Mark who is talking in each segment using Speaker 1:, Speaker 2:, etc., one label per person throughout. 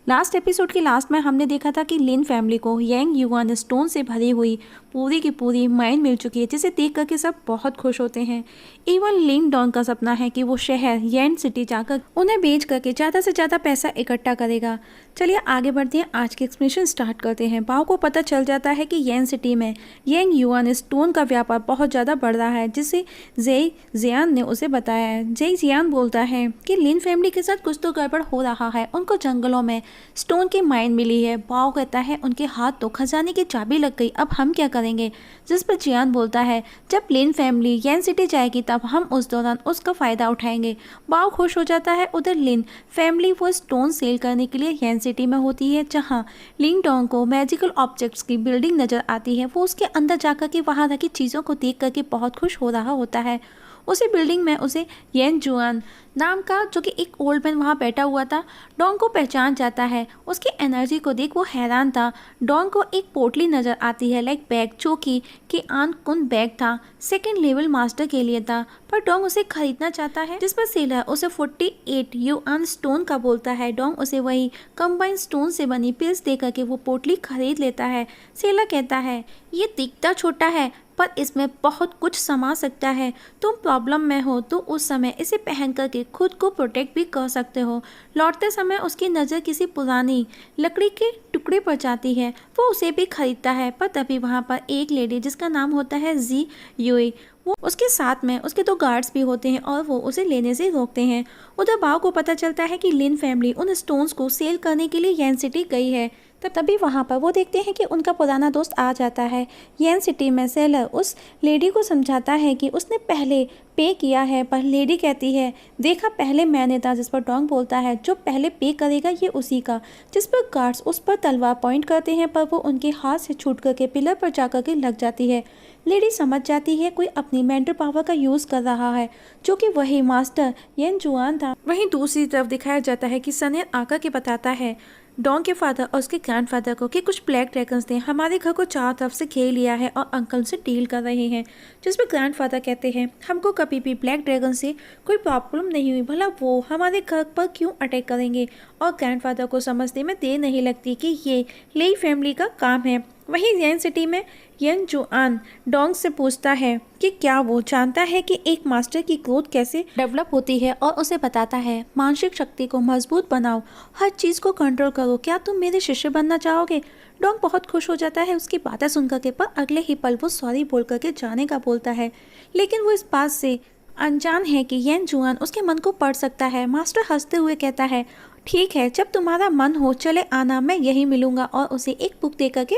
Speaker 1: Last episode के last में हमने देखा था कि लिन फैमिली को यांग युआन स्टोन से भरी हुई पूरी की पूरी माइन मिल चुकी है, जिसे देख करके सब बहुत खुश होते हैं। इवन लिन डोंग का सपना है कि वो शहर येन सिटी जाकर उन्हें बेच करके ज़्यादा से ज़्यादा पैसा इकट्ठा करेगा। चलिए आगे बढ़ते हैं, आज के एक्सप्लेनेशन स्टार्ट करते हैं। बाओ को पता चल जाता है कि येन सिटी में यांग युआन स्टोन का व्यापार बहुत ज़्यादा बढ़ रहा है, जिसे जेई जियान ने उसे बताया है। जेई जियान बोलता है कि लिन फैमिली के साथ कुछ तो गड़बड़ हो रहा है, उनको जंगलों में स्टोन की माइन मिली है। बाओ कहता है उनके हाथ तो खजाने की चाबी लग गई, अब हम क्या करेंगे। जिस पर जियान बोलता है जब लिन फैमिली येन सिटी जाएगी तब हम उस दौरान उसका फ़ायदा उठाएंगे। बाओ खुश हो जाता है। उधर लिन फैमिली वो स्टोन सेल करने के लिए येन सिटी में होती है, जहाँ लिन डोंग को मैजिकल ऑब्जेक्ट्स की बिल्डिंग नज़र आती है। वो उसके अंदर जाकर के वहाँ रखी चीज़ों को देख करके बहुत खुश हो रहा होता है। उसी बिल्डिंग में उसे येन जुआन नाम का जो कि एक ओल्ड मैन वहाँ बैठा हुआ था, डोंग को पहचान जाता है। उसकी एनर्जी को देख वो हैरान था। डोंग को एक पोटली नज़र आती है, लाइक बैग, जो कि आन कुन बैग था, सेकेंड लेवल मास्टर के लिए था, पर डोंग उसे खरीदना चाहता है। जिस पर सेलर उसे 48 युआन स्टोन का बोलता है। डोंग उसे वही कंबाइन स्टोन से बनी पिल्स दे करके वो पोटली खरीद लेता है। सेलर कहता है ये दिखता छोटा है पर इसमें बहुत कुछ समा सकता है। तुम प्रॉब्लम में हो तो उस समय इसे पहन करके खुद को प्रोटेक्ट भी कर सकते हो। लौटते समय उसकी नज़र किसी पुरानी लकड़ी के टुकड़े पर जाती है। वो उसे भी खरीदता है, पर तभी वहाँ पर एक लेडी जिसका नाम होता है जी यूई, वो उसके साथ में उसके 2 गार्ड्स भी होते हैं और वो उसे लेने से रोकते हैं। उधर बाओ को पता चलता है कि लिन फैमिली उन स्टोन्स को सेल करने के लिए येन सिटी गई है। तभी वहाँ पर वो देखते हैं कि उनका पुराना दोस्त आ जाता है। येन सिटी में सेलर उस लेडी को समझाता है कि उसने पहले पे किया है, पर लेडी कहती है देखा पहले मैंने था। जिस पर डोंग बोलता है जो पहले पे करेगा ये उसी का। जिस पर गार्ड्स उस पर तलवार पॉइंट करते हैं, पर वो उनके हाथ से छूट करके पिलर पर जाकर के लग जाती है। लेडी समझ जाती है कोई अपनी मेंटल पावर का यूज़ कर रहा है, जो कि वही मास्टर येन जुआन था। वहीं दूसरी तरफ दिखाया जाता है कि सनेर आकर के बताता है डोंग के फादर और उसके ग्रैंडफादर को कि कुछ ब्लैक ड्रैगन्स ने हमारे घर को चारों तरफ से घेर लिया है और अंकल से डील कर रहे हैं। जिसमें ग्रैंडफादर कहते हैं हमको कभी भी ब्लैक ड्रैगन से कोई प्रॉब्लम नहीं हुई, भला वो हमारे घर पर क्यों अटैक करेंगे। और ग्रैंडफादर को समझने में देर नहीं लगती कि ये लेई फैमिली का काम है। वहीं येन सिटी में येन जुआन डोंग से पूछता है कि क्या वो जानता है कि एक मास्टर की ग्रोथ कैसे डेवलप होती है, और उसे बताता है मानसिक शक्ति को मजबूत बनाओ, हर चीज़ को कंट्रोल करो, क्या तुम मेरे शिष्य बनना चाहोगे। डोंग बहुत खुश हो जाता है उसकी बातें सुन करके, पर अगले ही पल वो सॉरी बोल करके जाने का बोलता है। लेकिन वो इस बात से अनजान है कि येन जुआन उसके मन को पढ़ सकता है। मास्टर हंसते हुए कहता है ठीक है, जब तुम्हारा मन हो चले आना, मैं यही मिलूंगा, और उसे एक बुक दे करके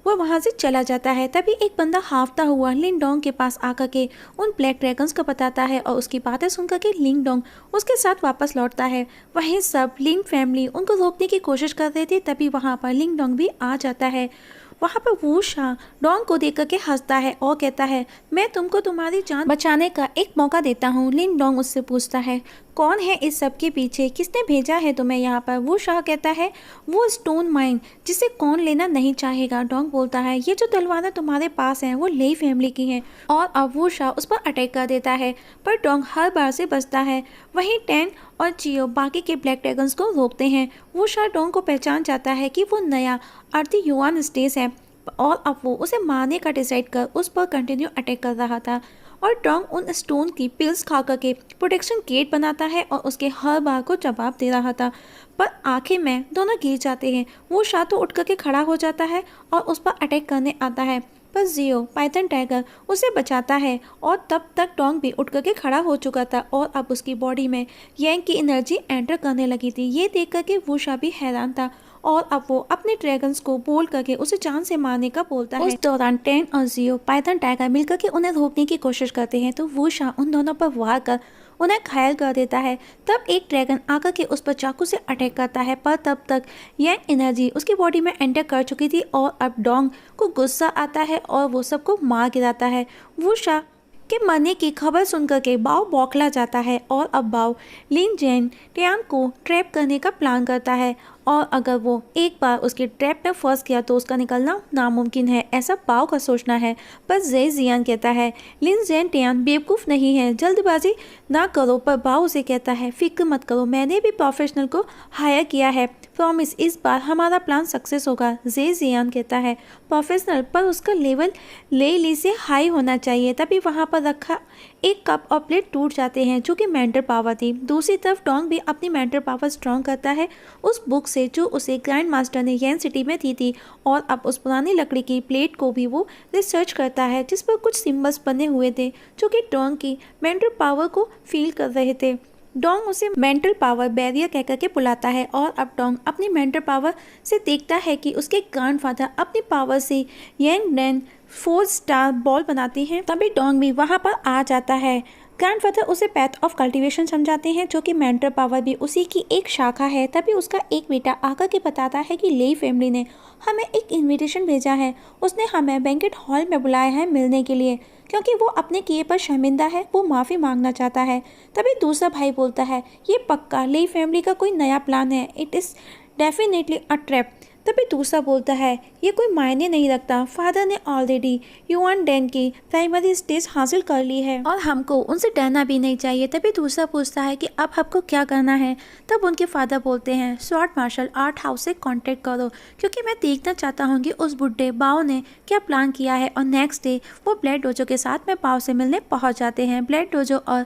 Speaker 1: वो वहाँ से चला जाता है। तभी एक बंदा हाफता हुआ लिन डोंग के पास आकर के उन ब्लैक ड्रैगन्स को बताता है, और उसकी बातें सुनकर के लिन डोंग उसके साथ वापस लौटता है। वहीं सब लिन फैमिली उनको रोकने की कोशिश कर रहे थे, तभी वहाँ पर लिन डोंग भी आ जाता है। वहाँ पर वो शाह डोंग को देख करके हंसता है और कहता है मैं तुमको तुम्हारी जान बचाने का एक मौका देता हूँ। लिन डोंग उससे पूछता है कौन है इस सब के पीछे, किसने भेजा है तुम्हें यहाँ पर। वो शाह कहता है वो स्टोन माइन जिसे कौन लेना नहीं चाहेगा। डोंग बोलता है ये जो तलवारें तुम्हारे पास हैं वो लेई फैमिली की हैं, और अब वो शाह उस पर अटैक कर देता है, पर डोंग हर बार से बचता है। वहीं टेन और जियो बाकी के ब्लैक ड्रैगन्स को रोकते हैं। वो शाह डोंग को पहचान जाता है कि वो नया अर्दी युआन स्टेज है, और अब वो उसे मारने का डिसाइड कर उस पर कंटिन्यू अटैक कर रहा था। और डोंग उन स्टोन की पिल्स खा करके प्रोटेक्शन गेट बनाता है और उसके हर बार को जवाब दे रहा था, पर आखिर में दोनों गिर जाते हैं। वो शाह तो उठ करके खड़ा हो जाता है और उस पर अटैक करने आता है, पर जियो पाइथन टाइगर उसे बचाता है, और तब तक डोंग भी उठ करके खड़ा हो चुका था और अब उसकी बॉडी में यांग की एनर्जी एंटर करने लगी थी। ये देख करके वो शाह भी हैरान था, और अब वो अपने ड्रैगन्स को बोल करके उसे जान से मारने का बोलता है। उस दौरान टेन और जियो पाइथन टाइगर मिलकर के उन्हें रोकने की कोशिश करते हैं, तो वो शाह उन दोनों पर वार कर उन्हें घायल कर देता है। तब एक ड्रैगन आकर के उस पर चाकू से अटैक करता है, पर तब तक यंग एनर्जी उसकी बॉडी में एंटर कर चुकी थी, और अब डोंग को गुस्सा आता है और वो सबको मार गिराता है। वो शाह के मरने की खबर सुनकर के बाओ बौखला जाता है और अब बाओ लिन जैन टियान को ट्रैप करने का प्लान करता है और अगर वो एक बार उसके ट्रैप में फंस गया तो उसका निकलना नामुमकिन है, ऐसा बाओ का सोचना है। पर जे जियान कहता है लिन जैन टियान बेवकूफ़ नहीं है, जल्दबाजी ना करो। पर बाओ उसे कहता है फिक्र मत करो, मैंने भी प्रोफेशनल को हायर किया है, प्रॉमिस इस बार हमारा प्लान सक्सेस होगा। जे जियान कहता है प्रोफेशनल, पर उसका लेवल ले ली से हाई होना चाहिए। तभी वहाँ पर रखा एक कप और प्लेट टूट जाते हैं जो कि मेंटल पावर थी। दूसरी तरफ डोंग भी अपनी मेंटल पावर स्ट्रॉन्ग करता है उस बुक से जो उसे ग्रैंड मास्टर ने येन सिटी में दी थी और अब उस पुरानी लकड़ी की प्लेट को भी वो रिसर्च करता है जिस पर कुछ सिम्बल्स बने हुए थे जो कि डोंग की मेंटल पावर को फील कर रहे थे। डोंग उसे मेंटल पावर बैरियर कहकर के बुलाता है और अब डोंग अपनी मेंटल पावर से देखता है कि उसके ग्रैंडफादर अपनी पावर से यांग डैन 4 स्टार बॉल बनाते हैं। तभी डोंग भी वहाँ पर आ जाता है। ग्रैंडफादर उसे पैथ ऑफ कल्टीवेशन समझाते हैं जो कि मेंटल पावर भी उसी की एक शाखा है। तभी उसका एक बेटा आकर के बताता है कि लेई फैमिली ने हमें एक इनविटेशन भेजा है, उसने हमें बैंकेट हॉल में बुलाया है मिलने के लिए क्योंकि वो अपने किए पर शर्मिंदा है, वो माफ़ी मांगना चाहता है। तभी दूसरा भाई बोलता है ये पक्का लेई फैमिली का कोई नया प्लान है, it is definitely a trap. तभी दूसरा बोलता है ये कोई मायने नहीं रखता, फादर ने ऑलरेडी युआन डैन की प्राइमरी स्टेज हासिल कर ली है और हमको उनसे डरना भी नहीं चाहिए। तभी दूसरा पूछता है कि अब हमको क्या करना है। तब उनके फादर बोलते हैं स्वॉर्ड मार्शल आर्ट हाउस से कांटेक्ट करो क्योंकि मैं देखना चाहता हूँ कि उस बुढ़े बाओ ने क्या प्लान किया है। और नेक्स्ट डे वो ब्लेड डोजो के साथ में बाओ से मिलने पहुँच जाते हैं। ब्लेड डोजो और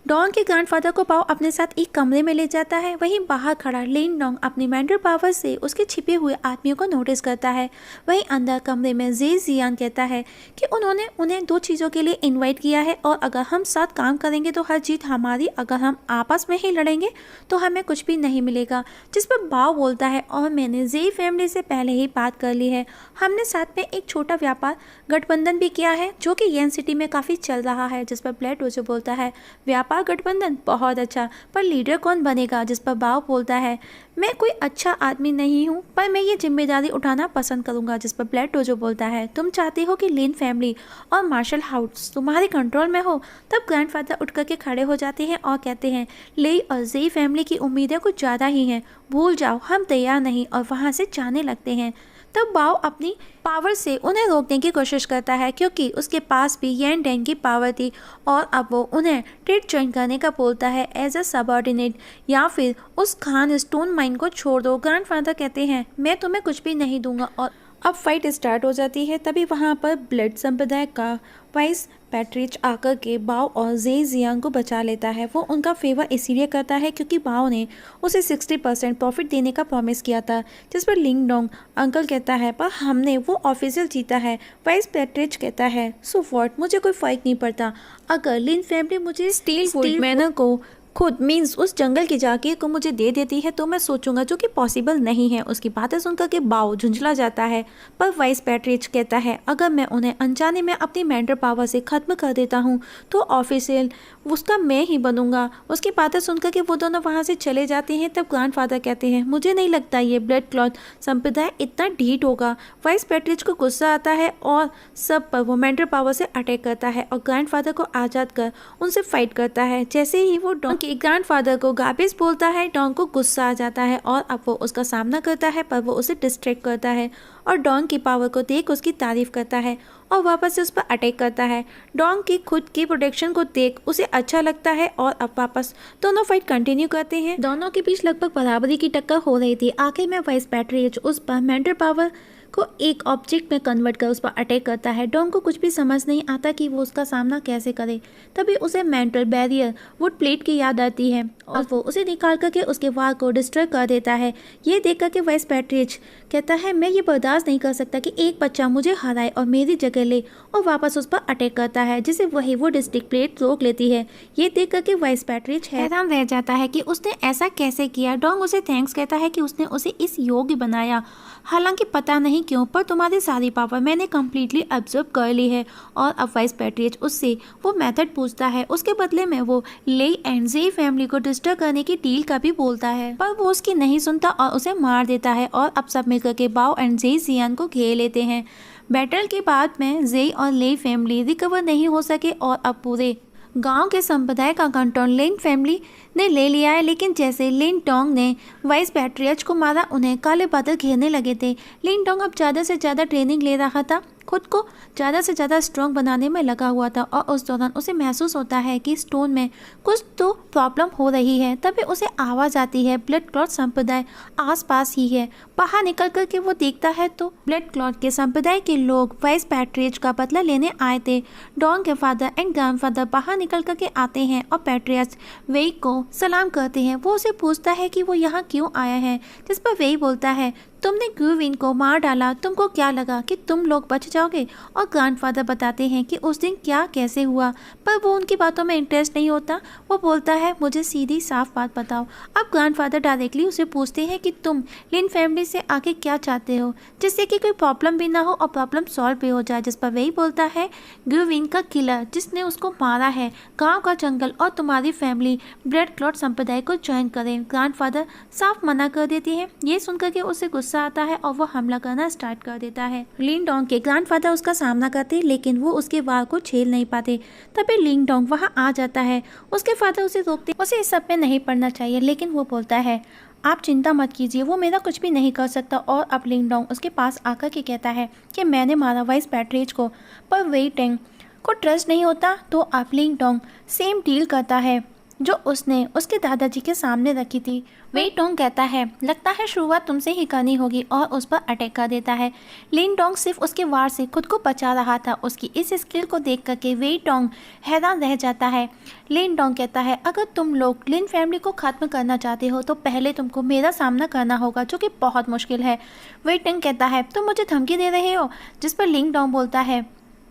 Speaker 1: डॉन के ग्रैंडफादर को बाओ अपने साथ एक कमरे में ले जाता है। वहीं बाहर खड़ा लिन डोंग अपनी मेंटल पावर से उसके छिपे हुए आदमियों को नोटिस करता है। वहीं अंदर कमरे में जे जियान कहता है कि उन्होंने उन्हें 2 चीज़ों के लिए इनवाइट किया है और अगर हम साथ काम करेंगे तो हर जीत हमारी, अगर हम आपस में ही लड़ेंगे तो हमें कुछ भी नहीं मिलेगा। जिस पर बाओ बोलता है और मैंने जे फैमिली से पहले ही बात कर ली है, हमने साथ में एक छोटा व्यापार गठबंधन भी किया है जो कि येन सिटी में काफ़ी चल रहा है। जिस पर ब्लेड डोजो बोलता है व्यापार गठबंधन बहुत अच्छा, पर लीडर कौन बनेगा। जिस पर बाओ बोलता है मैं कोई अच्छा आदमी नहीं हूँ पर मैं ये जिम्मेदारी उठाना पसंद करूँगा। जिस पर ब्लेड डोजो बोलता है तुम चाहते हो कि लिन फैमिली और मार्शल हाउस तुम्हारे कंट्रोल में हो। तब ग्रैंडफादर उठ करके खड़े हो जाते हैं और कहते हैं लेई और जेई फैमिली की उम्मीदें कुछ ज़्यादा ही हैं, भूल जाओ हम तैयार नहीं, और वहाँ से जाने लगते हैं। तब बाओ अपनी पावर से उन्हें रोकने की कोशिश करता है क्योंकि उसके पास भी येन डैन की पावर थी और अब वो उन्हें ट्रेड ज्वाइन करने का बोलता है एज अ सबऑर्डिनेट या फिर उस खान स्टोन माइन को छोड़ दो। ग्रैंडफादर कहते हैं मैं तुम्हें कुछ भी नहीं दूंगा और अब फाइट स्टार्ट हो जाती है। तभी वहाँ पर ब्लड संप्रदाय का वाइस पैट्रिच आकर के बाओ और जे जियांग को बचा लेता है। वो उनका फेवर इसीलिए करता है क्योंकि बाओ ने उसे 60% प्रॉफिट देने का प्रॉमिस किया था। जिस पर लिंग डोंग अंकल कहता है पर हमने वो ऑफिशियल जीता है। वाइस पैट्रिच कहता है सो व्हाट, मुझे कोई फ़र्क नहीं पड़ता, अगर लिन फैमिली मुझे स्टील फूड मैनर को खुद मीन्स उस जंगल की जागीर को मुझे दे देती है तो मैं सोचूंगा, जो कि पॉसिबल नहीं है। उसकी बातें सुनकर के बाओ झुंझला जाता है। पर वाइस पैट्रिच कहता है अगर मैं उन्हें अनजाने में अपनी मेंटल पावर से ख़त्म कर देता हूँ तो ऑफिशियल उसका मैं ही बनूंगा। उसकी बातें सुनकर के वो दोनों वहाँ से चले जाते हैं। तब ग्रैंडफादर कहते हैं मुझे नहीं लगता ये ब्लड क्लॉथ संप्रदाय इतना ढीठ होगा। वाइस पैट्रिच को गुस्सा आता है और सब पर वो मेंटल पावर से अटैक करता है और ग्रैंडफादर को आज़ाद कर उनसे फाइट करता है। जैसे ही वो डॉन के ग्रैंडफादर को गार्बेज बोलता है, डॉन को गुस्सा आ जाता है और अब वो उसका सामना करता है पर वो उसे डिस्ट्रैक्ट करता है और डॉन की पावर को देख उसकी तारीफ करता है और वापस से उस पर अटैक करता है। डॉन की खुद की प्रोटेक्शन को देख उसे अच्छा लगता है और अब वापस दोनों फाइट कंटिन्यू करते हैं। दोनों के बीच लगभग बराबरी की टक्कर हो रही थी। आखिर में वाइस पैट्रिच उस पर मेंटल पावर को एक ऑब्जेक्ट में कन्वर्ट कर उस पर अटैक करता है। डॉन को कुछ भी समझ नहीं आता कि वो उसका सामना कैसे करे। तभी उसे मेंटल बैरियर वुड प्लेट की याद आती है और वो उसे निकाल करके उसके वार को डिस्ट्रॉय कर देता है। ये देख करके वाइस पैट्रिच कहता है मैं ये बर्दाश्त नहीं कर सकता कि एक बच्चा मुझे हराए और मेरी जगह ले, और वापस उस पर अटैक करता है जिसे वही वो डिस्ट्रिक्ट प्लेट रोक लेती है। ये देख करके वाइस पैट्रिच हैरान रह जाता है कि उसने ऐसा कैसे किया। डॉन उसे थैंक्स कहता है कि उसने उसे इस योग्य बनाया। हालांकि पता नहीं नहीं क्यों, पर तुम्हारी सारी पावर मैंने कम्प्लीटली ऑब्जर्व कर ली है। और अब वाइस पैट्रियट उससे वो मेथड पूछता है। उसके बदले में वो ले एंड जे फैमिली को डिस्टर्ब करने की डील का भी बोलता है, पर वो उसकी नहीं सुनता और उसे मार देता है। और अब सब मिलकर के बाओ एंड जे जियान को घेर लेते हैं। बैटल के बाद में जे और ले फैमिली रिकवर नहीं हो सके और अब पूरे गांव के संप्रदाय का कंट्रोल लिन फैमिली ने ले लिया है। लेकिन जैसे लिन टोंग ने वाइस पैट्रियट को मारा, उन्हें काले बादल घेरने लगे थे। लिन टोंग अब ज़्यादा से ज़्यादा ट्रेनिंग ले रहा था, खुद को ज़्यादा से ज़्यादा स्ट्रॉन्ग बनाने में लगा हुआ था। और उस दौरान उसे महसूस होता है कि स्टोन में कुछ तो प्रॉब्लम हो रही है। तभी उसे आवाज़ आती है ब्लड क्लॉट संप्रदाय आसपास ही है। बाहर निकल कर के वो देखता है तो ब्लड क्लॉट के संप्रदाय के लोग वाइस पैट्रियट का बदला लेने आए थे। डॉन के फादर एंड ग्रैंडफादर बाहर निकल कर के आते हैं और पैट्रियट वेई को सलाम करते हैं। वो उसे पूछता है कि वो यहाँ क्यों आया है, जिस पर वेई बोलता है तुमने ग्यूविन को मार डाला, तुमको क्या लगा कि तुम लोग बच जाओगे। और ग्रैंडफादर बताते हैं कि उस दिन क्या कैसे हुआ, पर वो उनकी बातों में इंटरेस्ट नहीं होता। वो बोलता है मुझे सीधी साफ बात बताओ। अब ग्रैंडफादर डायरेक्टली उसे पूछते हैं कि तुम लिन फैमिली से आगे क्या चाहते हो, जिससे कि कोई प्रॉब्लम भी ना हो और प्रॉब्लम सॉल्व भी हो जाए। जिस पर वही बोलता है ग्यूविन का किलर जिसने उसको मारा है, गाँव का जंगल और तुम्हारी फैमिली ब्लड क्लॉट संप्रदाय को ज्वाइन करें। ग्रैंडफादर साफ मना कर देती है। ये सुनकर के उसे गुस्सा आता है और वो हमला करना स्टार्ट कर देता है। लिन डोंग के ग्रैंडफादर उसका सामना करते लेकिन वो उसके वार को झेल नहीं पाते। तभी लिन डोंग वहाँ आ जाता है। उसके फादर उसे रोकते, उसे इस सब में नहीं पड़ना चाहिए, लेकिन वो बोलता है आप चिंता मत कीजिए, वो मेरा कुछ भी नहीं कर सकता। और अब लिन डोंग उसके पास आकर के कहता है कि मैंने मारा वाइस पैट्रियट को, पर वेई टेंग को ट्रस्ट नहीं होता। तो अब लिन डोंग सेम डील करता है जो उसने उसके दादाजी के सामने रखी थी। वेई टोंग कहता है लगता है शुरुआत तुमसे ही करनी होगी और उस पर अटैक कर देता है। लिन टोंग सिर्फ उसके वार से खुद को बचा रहा था। उसकी इस स्किल को देख करके वेई टोंग हैरान रह जाता है। लिन टोंग कहता है अगर तुम लोग लिन फैमिली को खत्म करना चाहते हो तो पहले तुमको मेरा सामना करना होगा, जो कि बहुत मुश्किल है। वेई टोंग कहता है तुम मुझे धमकी दे रहे हो, जिस पर लिन टोंग बोलता है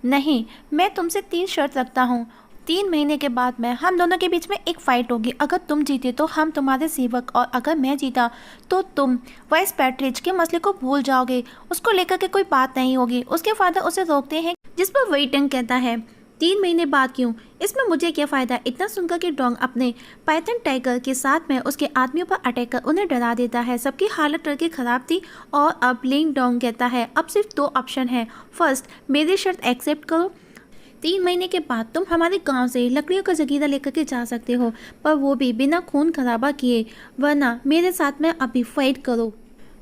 Speaker 1: नहीं, मैं तुमसे 3 शर्त रखता हूँ। 3 महीने के बाद में हम दोनों के बीच में एक फाइट होगी। अगर तुम जीते तो हम तुम्हारे सेवक, और अगर मैं जीता तो तुम वाइस पैट्रियट के मसले को भूल जाओगे, उसको लेकर के कोई बात नहीं होगी। उसके फादर उसे रोकते हैं, जिस पर वेई टोंग कहता है 3 महीने बाद क्यों, इसमें मुझे क्या फ़ायदा। इतना सुनकर के डोंग अपने पाइथन टाइगर के साथ में उसके आदमियों पर अटैक कर उन्हें डरा देता है। सबकी हालत तड़के ख़राब थी और अब लिन डोंग कहता है अब सिर्फ 2 ऑप्शन है। फर्स्ट, मेरी शर्त एक्सेप्ट करो, 3 महीने के बाद तुम हमारे गांव से लकड़ियों का जगीरा लेकर के जा सकते हो, पर वो भी बिना खून खराबा किए, वरना मेरे साथ में अभी फाइट करो।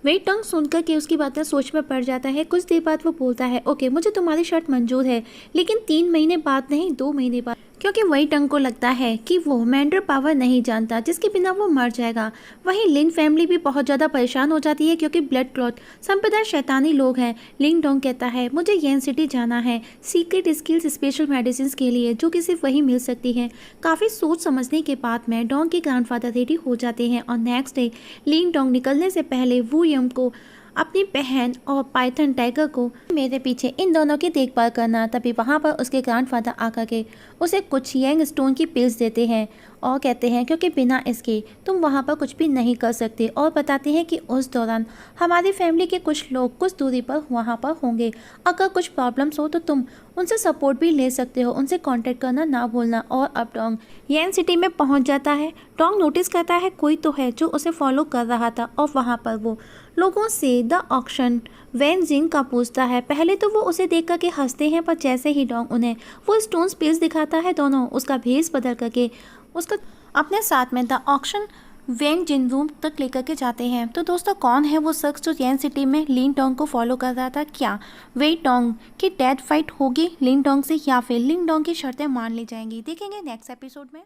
Speaker 1: वेई टोंग सुनकर के उसकी बातें सोच में पड़ जाता है। कुछ देर बाद वो बोलता है ओके, मुझे तुम्हारी शर्त मंजूर है, लेकिन 3 महीने बाद नहीं, 2 महीने बाद, क्योंकि वेई टोंग को लगता है कि वो मैंडर पावर नहीं जानता, जिसके बिना वो मर जाएगा। वहीं लिन फैमिली भी बहुत ज़्यादा परेशान हो जाती है क्योंकि ब्लड क्लॉट संप्रदाय शैतानी लोग हैं। लिन डोंग कहता है मुझे येन सिटी जाना है सीक्रेट स्किल्स स्पेशल मेडिसिन के लिए, जो कि सिर्फ वहीं मिल सकती है। काफ़ी सोच समझने के बाद में डोंग के ग्रैंडफादर रेडी हो जाते हैं और नेक्स्ट डे लिन डोंग निकलने से पहले वू यम को, अपनी बहन और पाइथन टाइगर को मेरे पीछे इन दोनों की देखभाल करना। तभी वहाँ पर उसके ग्रैंडफादर आकर के उसे कुछ यंग स्टोन की पिल्स देते हैं और कहते हैं क्योंकि बिना इसके तुम वहाँ पर कुछ भी नहीं कर सकते, और बताते हैं कि उस दौरान हमारी फैमिली के कुछ लोग कुछ दूरी पर वहाँ पर होंगे। अगर कुछ प्रॉब्लम्स हो तो तुम उनसे सपोर्ट भी ले सकते हो, उनसे कांटेक्ट करना ना भूलना। और अब डोंग येन सिटी में पहुँच जाता है। डोंग नोटिस करता है कोई तो है जो उसे फॉलो कर रहा था, और वहाँ पर वो लोगों से द ऑक्शन वैन जिंग का पूछता है। पहले तो वो उसे देख करके हंसते हैं, पर जैसे ही डोंग उन्हें वो स्टोन स्पेस दिखाता है, दोनों उसका भेस बदल करके उसका अपने साथ में द ऑक्शन वैन जिन रूम तक लेकर के जाते हैं। तो दोस्तों, कौन है वो शख्स जो येन सिटी में लिन डोंग को फॉलो कर रहा था? क्या वेई टोंग की डेथ फाइट होगी लिन डोंग से, या फिर लिन डोंग की शर्तें मान ली जाएंगी? देखेंगे नेक्स्ट एपिसोड में।